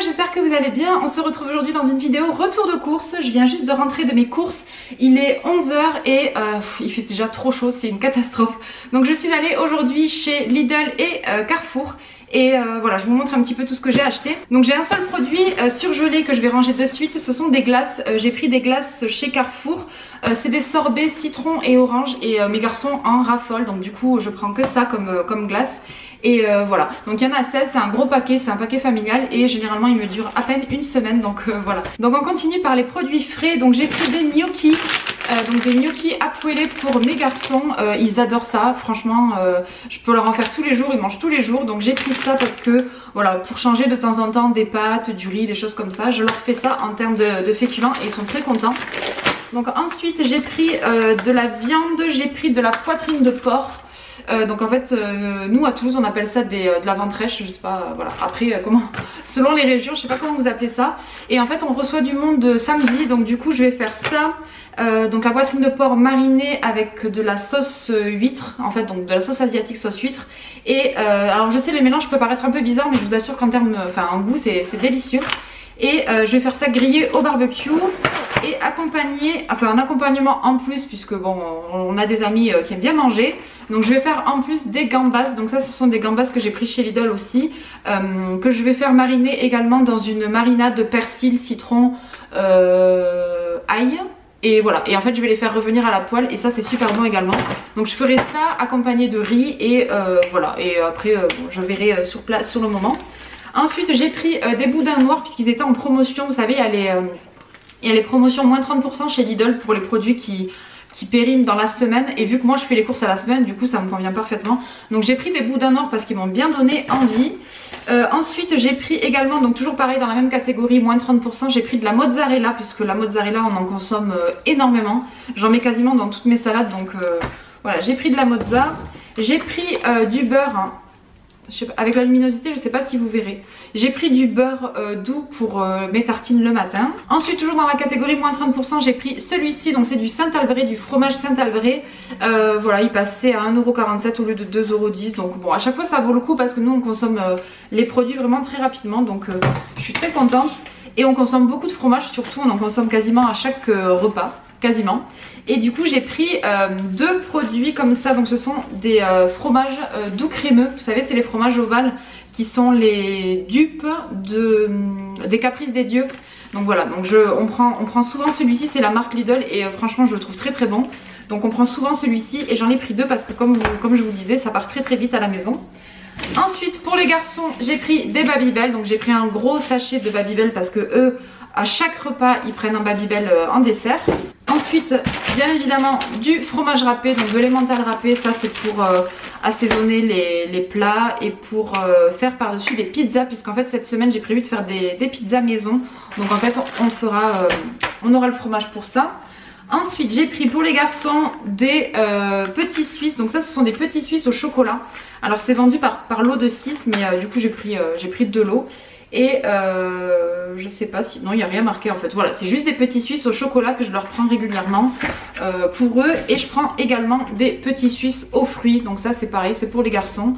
j'espère que vous allez bien. On se retrouve aujourd'hui dans une vidéo retour de course. Je viens juste de rentrer de mes courses. Il est 11 h et il fait déjà trop chaud, c'est une catastrophe. Donc je suis allée aujourd'hui chez Lidl et Carrefour. Et voilà, je vous montre un petit peu tout ce que j'ai acheté. Donc j'ai un seul produit surgelé que je vais ranger de suite. Ce sont des glaces. J'ai pris des glaces chez Carrefour. C'est des sorbets citron et orange. Et mes garçons en raffolent. Donc du coup je prends que ça comme glace. Et voilà, donc il y en a 16, c'est un gros paquet, c'est un paquet familial et généralement il me dure à peine une semaine, donc voilà. Donc on continue par les produits frais. Donc j'ai pris des gnocchis, donc des gnocchis à poêler pour mes garçons. Ils adorent ça, franchement je peux leur en faire tous les jours, ils mangent tous les jours. Donc j'ai pris ça parce que voilà, pour changer de temps en temps des pâtes, du riz, des choses comme ça. Je leur fais ça en termes de féculents et ils sont très contents. Donc ensuite j'ai pris de la viande, j'ai pris de la poitrine de porc. Donc en fait nous à Toulouse on appelle ça de la ventrèche, je sais pas, voilà, après comment, selon les régions, je sais pas comment vous appelez ça. Et en fait on reçoit du monde samedi, donc du coup je vais faire ça. Donc la poitrine de porc marinée avec de la sauce huître, en fait donc de la sauce asiatique sauce huître. Et alors je sais les mélanges peuvent paraître un peu bizarres, mais je vous assure qu'en termes, en goût c'est délicieux. Et je vais faire ça grillé au barbecue et accompagné, enfin un accompagnement en plus puisque bon on a des amis qui aiment bien manger. Donc je vais faire en plus des gambas, donc ça ce sont des gambas que j'ai pris chez Lidl aussi, que je vais faire mariner également dans une marinade de persil, citron, ail. Et voilà, et en fait je vais les faire revenir à la poêle et ça c'est super bon également. Donc je ferai ça accompagné de riz et voilà, et après bon, je verrai sur place sur le moment. Ensuite j'ai pris des boudins noirs puisqu'ils étaient en promotion, vous savez il y a les promotions moins 30% chez Lidl pour les produits qui périment dans la semaine. Et vu que moi je fais les courses à la semaine, du coup ça me convient parfaitement. Donc j'ai pris des boudins noirs parce qu'ils m'ont bien donné envie. Ensuite j'ai pris également, donc toujours pareil dans la même catégorie, moins 30%, j'ai pris de la mozzarella puisque la mozzarella on en consomme énormément. J'en mets quasiment dans toutes mes salades, donc voilà, j'ai pris de la mozza. J'ai pris du beurre, hein. Avec la luminosité je sais pas si vous verrez. J'ai pris du beurre doux pour mes tartines le matin. Ensuite toujours dans la catégorie moins 30% j'ai pris celui-ci. Donc c'est du Saint-Alvray, du fromage Saint-Alvray. Voilà, il passait à 1,47 € au lieu de 2,10 €. Donc bon, à chaque fois ça vaut le coup parce que nous on consomme les produits vraiment très rapidement. Donc je suis très contente. Et on consomme beaucoup de fromage, surtout on en consomme quasiment à chaque repas. Quasiment. Et du coup j'ai pris deux produits comme ça. Donc ce sont des fromages doux crémeux. Vous savez c'est les fromages ovales qui sont les dupes des Caprices des Dieux. Donc voilà, donc on prend souvent celui-ci, c'est la marque Lidl et franchement je le trouve très très bon. Donc on prend souvent celui-ci et j'en ai pris deux parce que comme je vous disais ça part très très vite à la maison. Ensuite pour les garçons j'ai pris des Babybel. Donc j'ai pris un gros sachet de Babybel parce que eux à chaque repas ils prennent un Babybel en dessert. Ensuite bien évidemment du fromage râpé, donc de l'emmental râpé, ça c'est pour assaisonner les plats et pour faire par dessus des pizzas, puisqu'en fait cette semaine j'ai prévu de faire des pizzas maison. Donc en fait on aura le fromage pour ça. Ensuite j'ai pris pour les garçons des petits suisses. Donc ça ce sont des petits suisses au chocolat. Alors c'est vendu par lot de 6 mais du coup j'ai pris 2 lots. Et je sais pas si... Non il n'y a rien marqué en fait. Voilà, c'est juste des petits suisses au chocolat que je leur prends régulièrement pour eux. Et je prends également des petits suisses aux fruits. Donc ça c'est pareil, c'est pour les garçons.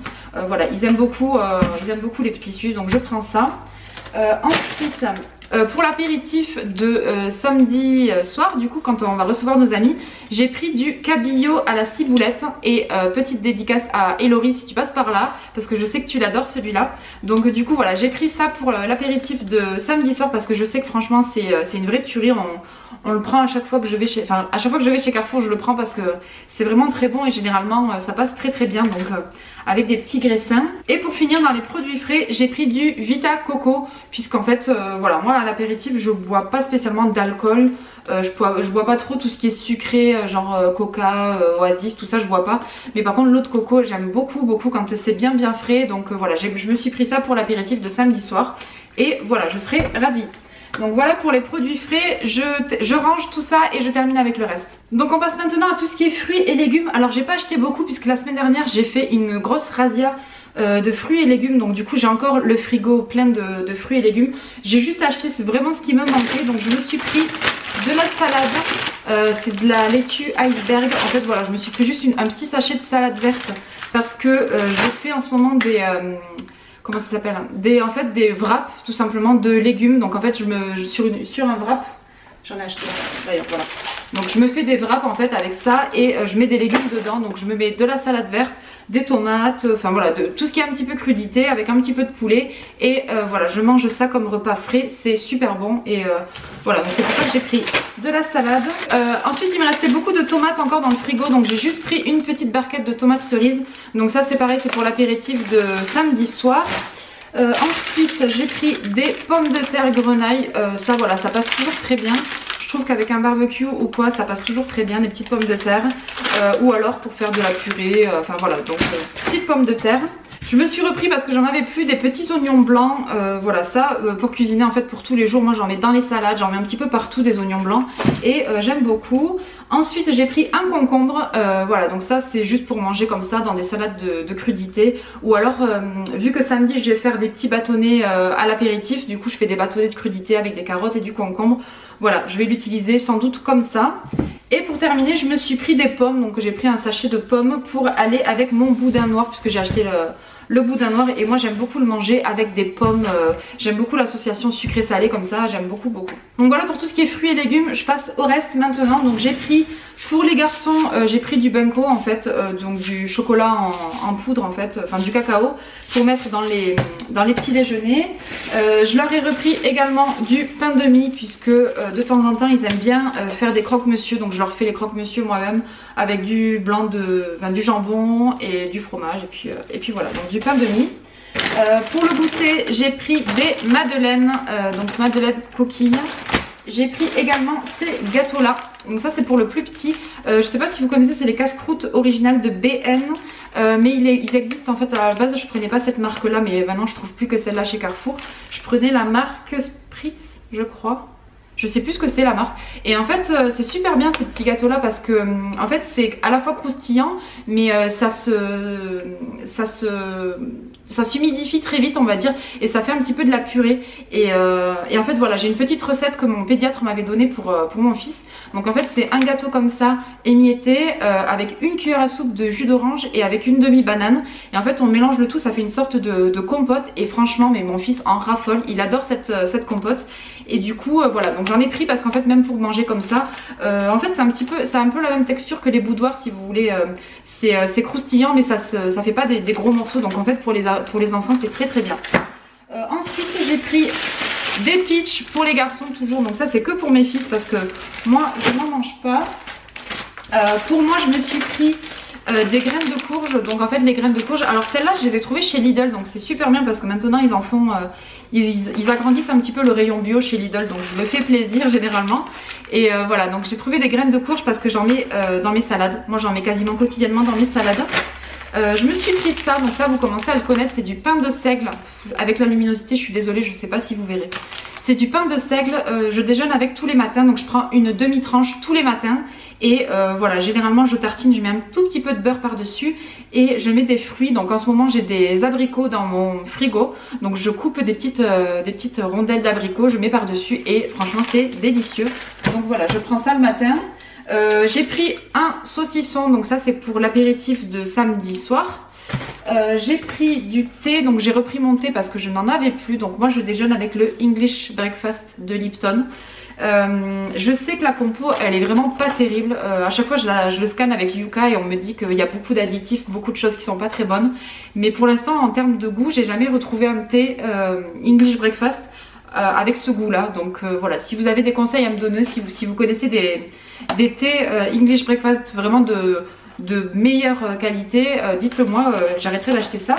Voilà, ils aiment beaucoup les petits suisses, donc je prends ça. Ensuite pour l'apéritif de samedi soir, du coup quand on va recevoir nos amis, j'ai pris du cabillaud à la ciboulette. Et petite dédicace à Elory si tu passes par là, parce que je sais que tu l'adores celui-là. Donc du coup voilà, j'ai pris ça pour l'apéritif de samedi soir parce que je sais que franchement c'est une vraie tuerie. On le prend à chaque fois que je vais chez... Enfin à chaque fois que je vais chez Carrefour je le prends parce que c'est vraiment très bon et généralement ça passe très très bien. Donc avec des petits graissins. Et pour finir dans les produits frais j'ai pris du Vita Coco. Puisqu'en fait voilà, moi à l'apéritif je bois pas spécialement d'alcool. Je bois pas trop tout ce qui est sucré, genre Coca, Oasis, tout ça je bois pas. Mais par contre l'eau de coco j'aime beaucoup quand c'est bien frais. Donc voilà, je me suis pris ça pour l'apéritif de samedi soir. Et voilà, je serai ravie. Donc voilà pour les produits frais, je range tout ça et je termine avec le reste. Donc on passe maintenant à tout ce qui est fruits et légumes. Alors j'ai pas acheté beaucoup puisque la semaine dernière j'ai fait une grosse razzia de fruits et légumes. Donc du coup j'ai encore le frigo plein de fruits et légumes. J'ai juste acheté, c'est vraiment ce qui me manquait. Donc je me suis pris de la salade, c'est de la laitue iceberg. En fait voilà, je me suis pris juste un petit sachet de salade verte parce que je fais en ce moment des... comment ça s'appelle, en fait des wraps tout simplement de légumes. Donc en fait sur un wrap, j'en ai acheté d'ailleurs, voilà. Donc je me fais des wraps en fait avec ça et je mets des légumes dedans. Donc je me mets de la salade verte, des tomates, enfin voilà, tout ce qui est un petit peu crudité avec un petit peu de poulet. Et voilà, je mange ça comme repas frais, c'est super bon. Et voilà, donc c'est pour ça que j'ai pris de la salade. Ensuite il me restait beaucoup de tomates encore dans le frigo. Donc j'ai juste pris une petite barquette de tomates cerises. Donc ça c'est pareil, c'est pour l'apéritif de samedi soir. Ensuite j'ai pris des pommes de terre grenaille. Ça voilà, ça passe toujours très bien. Je trouve qu'avec un barbecue ou quoi ça passe toujours très bien, des petites pommes de terre, ou alors pour faire de la purée, enfin voilà, donc petites pommes de terre. Je me suis repris parce que j'en avais plus des petits oignons blancs, voilà ça pour cuisiner en fait pour tous les jours. Moi j'en mets dans les salades, j'en mets un petit peu partout des oignons blancs et j'aime beaucoup. Ensuite j'ai pris un concombre, voilà, donc ça c'est juste pour manger comme ça dans des salades de crudité. Ou alors vu que samedi je vais faire des petits bâtonnets à l'apéritif, du coup je fais des bâtonnets de crudité avec des carottes et du concombre. Voilà, je vais l'utiliser sans doute comme ça. Et pour terminer je me suis pris des pommes, donc j'ai pris un sachet de pommes pour aller avec mon boudin noir puisque j'ai acheté le boudin noir et moi j'aime beaucoup le manger avec des pommes. J'aime beaucoup l'association sucré-salé comme ça, j'aime beaucoup. Donc voilà pour tout ce qui est fruits et légumes. Je passe au reste maintenant. Donc j'ai pris pour les garçons, j'ai pris du Benko en fait, donc du chocolat en poudre en fait, enfin du cacao pour mettre dans les petits déjeuners. Je leur ai repris également du pain de mie puisque de temps en temps ils aiment bien faire des croque-monsieur. Donc je leur fais les croque-monsieur moi-même avec du blanc du jambon et du fromage et puis voilà, donc du pain de mie. Pour le goûter j'ai pris des madeleines, donc madeleines coquilles. J'ai pris également ces gâteaux là, donc ça c'est pour le plus petit. Je sais pas si vous connaissez, c'est les casse-croûtes originales de BN, mais ils existent en fait. À la base je prenais pas cette marque là, mais maintenant je trouve plus que celle là chez Carrefour. Je prenais la marque Spritz je crois, je sais plus ce que c'est la marque. Et en fait c'est super bien ces petits gâteaux là parce que en fait c'est à la fois croustillant mais ça s'humidifie très vite on va dire et ça fait un petit peu de la purée et en fait voilà, j'ai une petite recette que mon pédiatre m'avait donnée pour mon fils. Donc en fait c'est un gâteau comme ça émietté avec une cuillère à soupe de jus d'orange et avec une demi-banane et en fait on mélange le tout, ça fait une sorte de compote et franchement mais mon fils en raffole, il adore cette compote. Et du coup voilà, donc j'en ai pris parce qu'en fait même pour manger comme ça, en fait c'est un peu la même texture que les boudoirs si vous voulez. C'est croustillant mais ça fait pas des gros morceaux, donc en fait pour les enfants c'est très bien. Ensuite j'ai pris des peach pour les garçons toujours, donc ça c'est que pour mes fils parce que moi je n'en mange pas. Pour moi je me suis pris des graines de courge. Donc en fait les graines de courge, alors celles-là je les ai trouvées chez Lidl, donc c'est super bien parce que maintenant ils en font, ils agrandissent un petit peu le rayon bio chez Lidl, donc je me fais plaisir généralement. Et voilà, donc j'ai trouvé des graines de courge parce que j'en mets dans mes salades. Moi j'en mets quasiment quotidiennement dans mes salades. Je me suis pris ça, donc ça vous commencez à le connaître, c'est du pain de seigle. Avec la luminosité je suis désolée, je sais pas si vous verrez. C'est du pain de seigle, je déjeune avec tous les matins, donc je prends une demi-tranche tous les matins. Et voilà, généralement je tartine, je mets un tout petit peu de beurre par dessus et je mets des fruits. Donc en ce moment j'ai des abricots dans mon frigo, donc je coupe des petites rondelles d'abricots, je mets par dessus et franchement c'est délicieux. Donc voilà, je prends ça le matin. J'ai pris un saucisson, donc ça c'est pour l'apéritif de samedi soir. J'ai pris du thé, donc j'ai repris mon thé parce que je n'en avais plus. Donc moi je déjeune avec le English Breakfast de Lipton. Je sais que la compo elle est vraiment pas terrible. À chaque fois je le scanne avec Yuka et on me dit qu'il y a beaucoup d'additifs, beaucoup de choses qui sont pas très bonnes. Mais pour l'instant en termes de goût j'ai jamais retrouvé un thé English Breakfast avec ce goût là. Donc voilà, si vous avez des conseils à me donner, si vous connaissez des thés English Breakfast vraiment de meilleure qualité, dites-le moi, j'arrêterai d'acheter ça.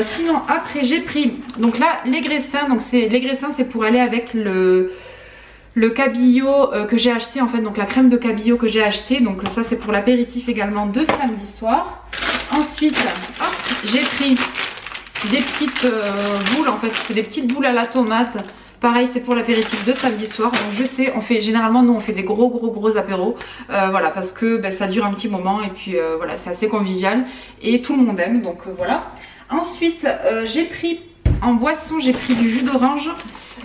Sinon après j'ai pris donc là les graissins, donc les graissins c'est pour aller avec le cabillaud que j'ai acheté en fait, donc la crème de cabillaud que j'ai acheté, donc ça c'est pour l'apéritif également de samedi soir. Ensuite j'ai pris des petites boules, en fait c'est des petites boules à la tomate. Pareil c'est pour l'apéritif de samedi soir. Donc je sais, généralement nous on fait des gros apéros, voilà, parce que ça dure un petit moment et puis voilà, c'est assez convivial et tout le monde aime, donc voilà. Ensuite j'ai pris en boisson, j'ai pris du jus d'orange.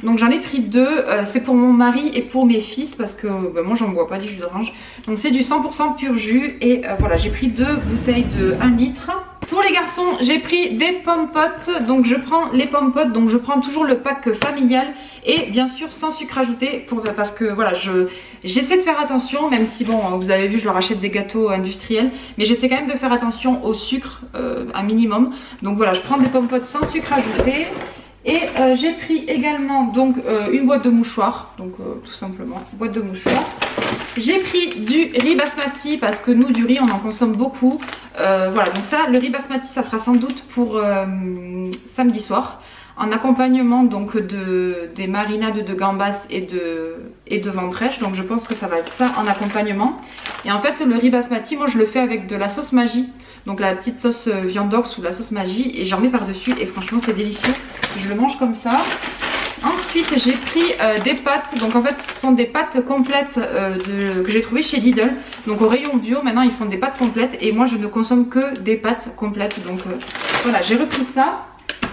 Donc j'en ai pris deux, c'est pour mon mari et pour mes fils parce que moi j'en bois pas du jus d'orange. Donc c'est du 100% pur jus et voilà, j'ai pris deux bouteilles de 1 litre. Pour les garçons, j'ai pris des pommes-potes, donc je prends les pommes-potes, donc je prends toujours le pack familial et bien sûr sans sucre ajouté parce que voilà, j'essaie de faire attention, même si bon, vous avez vu, je leur achète des gâteaux industriels, mais j'essaie quand même de faire attention au sucre, un minimum. Donc voilà, je prends des pommes-potes sans sucre ajouté. Et j'ai pris également donc une boîte de mouchoirs, donc tout simplement une boîte de mouchoirs. J'ai pris du riz basmati parce que nous du riz on en consomme beaucoup. Voilà, donc ça, le riz basmati ça sera sans doute pour samedi soir. En accompagnement donc des marinades de gambas et de ventrèche. Donc je pense que ça va être ça en accompagnement. Et en fait le riz basmati, moi je le fais avec de la sauce Maggi. Donc la petite sauce viandox ou la sauce Maggi, et j'en mets par dessus et franchement c'est délicieux. Je le mange comme ça. Ensuite j'ai pris des pâtes, donc en fait ce sont des pâtes complètes que j'ai trouvées chez Lidl. Donc au rayon bio maintenant ils font des pâtes complètes et moi je ne consomme que des pâtes complètes. Donc voilà, j'ai repris ça.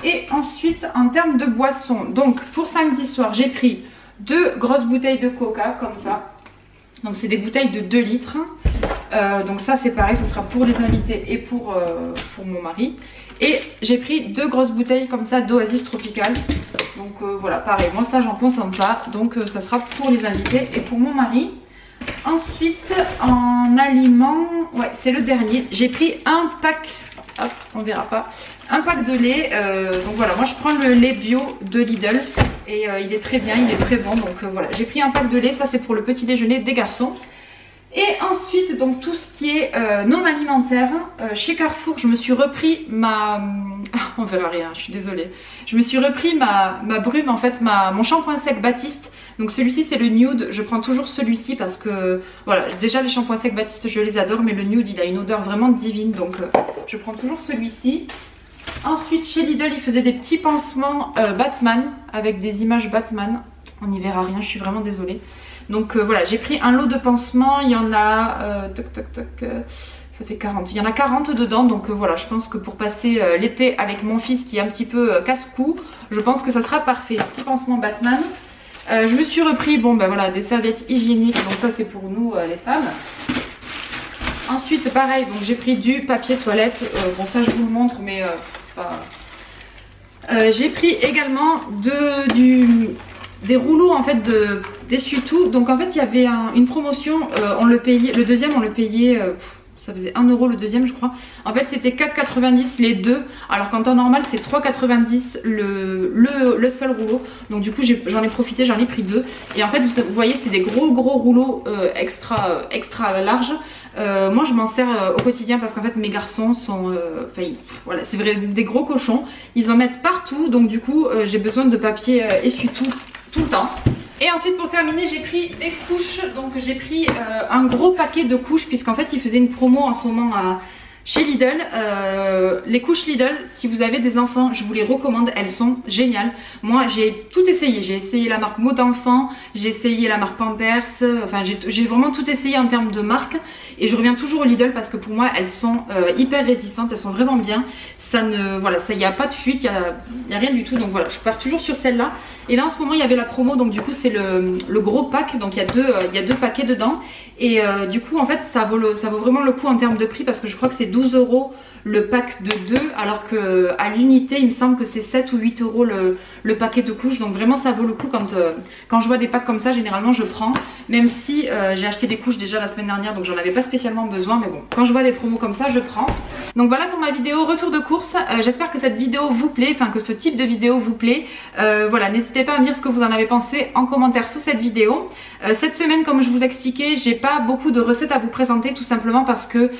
Et ensuite en termes de boissons, donc pour samedi soir j'ai pris 2 grosses bouteilles de coca comme ça. Donc c'est des bouteilles de 2 litres. Donc ça c'est pareil, ça sera pour les invités et pour mon mari. Et j'ai pris 2 grosses bouteilles comme ça d'Oasis Tropical. Donc voilà, pareil, moi ça j'en consomme pas. Donc ça sera pour les invités et pour mon mari. Ensuite en aliments, ouais c'est le dernier, j'ai pris un pack, hop on verra pas, un pack de lait. Donc voilà, moi je prends le lait bio de Lidl. Et il est très bien, il est très bon. Donc voilà, j'ai pris un pack de lait, ça c'est pour le petit déjeuner des garçons. Et ensuite, donc tout ce qui est non alimentaire, chez Carrefour, je me suis repris ma... on verra rien, je suis désolée. Je me suis repris ma brume, en fait, mon shampoing sec Baptiste. Donc celui-ci c'est le nude, je prends toujours celui-ci parce que, voilà, déjà les shampoings secs Baptiste je les adore, mais le nude il a une odeur vraiment divine, donc je prends toujours celui-ci. Ensuite chez Lidl ils faisaient des petits pansements Batman, avec des images Batman. On n'y verra rien, je suis vraiment désolée. Donc voilà, j'ai pris un lot de pansements, il y en a, ça fait 40, il y en a 40 dedans. Donc voilà, je pense que pour passer l'été avec mon fils qui est un petit peu casse-cou, je pense que ça sera parfait. Petit pansement Batman. Je me suis repris, bon ben voilà, des serviettes hygiéniques, donc ça c'est pour nous les femmes. Ensuite pareil, donc j'ai pris du papier toilette, bon ça je vous le montre mais c'est pas... j'ai pris également des rouleaux en fait d'essuie-tout. Donc en fait il y avait une promotion, on le payait, le deuxième on le payait, ça faisait 1 € le deuxième je crois. En fait c'était 4,90 les deux, alors qu'en temps normal c'est 3,90 le seul rouleau. Donc du coup j'en ai profité, j'en ai pris 2. Et en fait vous voyez c'est des gros rouleaux extra larges. Moi je m'en sers au quotidien parce qu'en fait mes garçons sont, voilà c'est vrai des gros cochons. Ils en mettent partout, donc du coup j'ai besoin de papier essuie-tout tout le temps. Et ensuite pour terminer j'ai pris des couches, donc j'ai pris un gros paquet de couches puisqu'en fait ils faisaient une promo en ce moment chez Lidl. Les couches Lidl, si vous avez des enfants, je vous les recommande, elles sont géniales. Moi j'ai tout essayé, j'ai essayé la marque Mot d'enfant, j'ai essayé la marque Pampers, enfin j'ai vraiment tout essayé en termes de marque. Et je reviens toujours au Lidl parce que pour moi elles sont hyper résistantes, elles sont vraiment bien. Ça ne, voilà, il n'y a pas de fuite, il n'y a rien du tout. Donc voilà, je pars toujours sur celle-là. Et là en ce moment il y avait la promo, donc du coup c'est le gros pack. Donc il y a deux paquets dedans. Et du coup en fait ça vaut vraiment le coup en termes de prix parce que je crois que c'est 12 € le pack de 2, alors que à l'unité il me semble que c'est 7 ou 8 € le paquet de couches. Donc vraiment ça vaut le coup quand je vois des packs comme ça, généralement je prends. Même si j'ai acheté des couches déjà la semaine dernière, donc j'en avais pas spécialement besoin, mais bon, quand je vois des promos comme ça je prends. Donc voilà pour ma vidéo retour de course. J'espère que cette vidéo vous plaît, enfin que ce type de vidéo vous plaît. Voilà, n'hésitez pas à me dire ce que vous en avez pensé en commentaire sous cette vidéo. Cette semaine, comme je vous l'expliquais, j'ai pas beaucoup de recettes à vous présenter, tout simplement parce que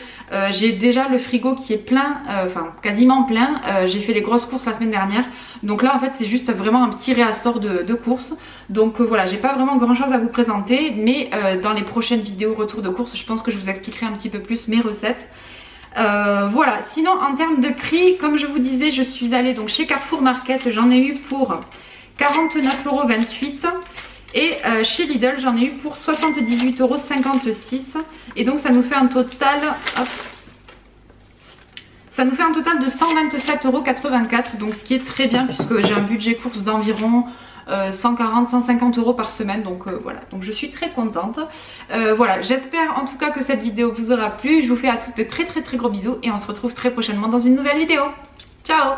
j'ai déjà le frigo qui est plein, enfin quasiment plein. J'ai fait les grosses courses la semaine dernière, donc là en fait c'est juste vraiment un petit réassort de courses. Donc voilà, j'ai pas vraiment grand chose à vous présenter, mais dans les prochaines vidéos retour de course, je pense que je vous expliquerai un petit peu plus mes recettes. Voilà, sinon en termes de prix, comme je vous disais, je suis allée donc chez Carrefour Market, j'en ai eu pour 49,28 €. Et chez Lidl j'en ai eu pour 78,56 €. Et donc ça nous fait un total, hop, ça nous fait un total de 127,84 €. Donc ce qui est très bien puisque j'ai un budget course d'environ 140, 150 € par semaine, donc voilà, donc je suis très contente. Voilà, j'espère en tout cas que cette vidéo vous aura plu. Je vous fais à toutes de très gros bisous et on se retrouve très prochainement dans une nouvelle vidéo. Ciao!